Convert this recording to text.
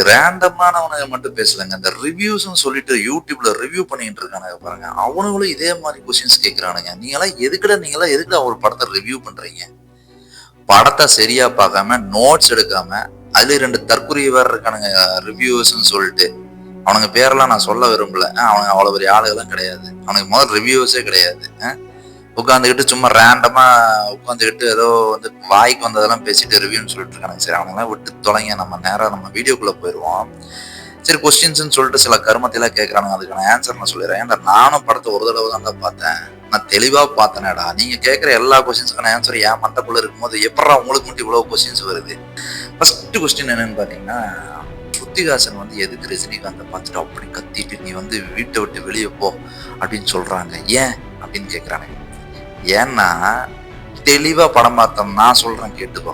ரேண்டமானவனுங்க மட்டும் பேசலங்க. இந்த ரிவ்யூஸ்ன்னு சொல்லிட்டு யூடியூப்ல ரிவ்யூ பண்ணிட்டு இருக்கானுங்க பாருங்க. அவனுங்களும் இதே மாதிரி கொஸ்டின்ஸ் கேட்கறானுங்க. நீங்களாம் எதுக்குடா ஒரு படத்தை ரிவ்யூ பண்றீங்க? படத்தை சரியா பார்க்காம நோட்ஸ் எடுக்காம அதுல 2 தற்குறிய வேற இருக்கானுங்க ரிவ்யூஸ்ன்னு சொல்லிட்டு. அவனுங்க பேரெல்லாம் நான் சொல்ல விரும்பல. அவனுங்க அவ்வளவு பெரிய ஆளுகளும் கிடையாது. அவனுக்கு முதல் ரிவ்யூஸே கிடையாது. உட்காந்துக்கிட்டு சும்மா ரேண்டமா உட்காந்துக்கிட்டு ஏதோ வந்து வாய்க்கு வந்ததெல்லாம் பேசிட்டு ரிவ்யூன்னு சொல்லிட்டு இருக்கானுங்க. சரி அவங்களாம் விட்டு தொலைங்க. நம்ம நேரம் நம்ம வீடியோக்குள்ள போயிடுவோம். சரி கொஸ்டின்ஸ்ன்னு சொல்லிட்டு சில கருமத்தையெல்லாம் கேட்கறானுங்க. அதுக்கான ஆன்சர் நான் சொல்லிடுறேன். ஏன்டா நானும் படத்தை ஒரு தடவை தான்டா பார்த்தேன். நான் தெளிவா பார்த்தேனேடா. நீங்க கேட்கிற எல்லா கொஸ்டின்ஸ்க்கான ஆன்சர் என் மண்டக்குள்ள இருக்கும்போது எப்படா உங்களுக்கு மட்டும் இவ்வளவு கொஸ்டின்ஸ் வருது? ஃபர்ஸ்ட் கொஸ்டின் என்னன்னு பாத்தீங்கன்னா, ஸ்ருதிஹாசன் வந்து எதுக்கு ரஜினிகாந்தை பார்த்துட்டு அப்படி கத்திட்டு நீ வந்து வீட்டை விட்டு வெளியே போ அப்படின்னு சொல்றாங்க. ஏன் அப்படின்னு கேட்கறானுங்க. ஏன்னா தெளிவா படம் பார்த்தோம். நான் சொல்றேன் கேட்டுக்கோ.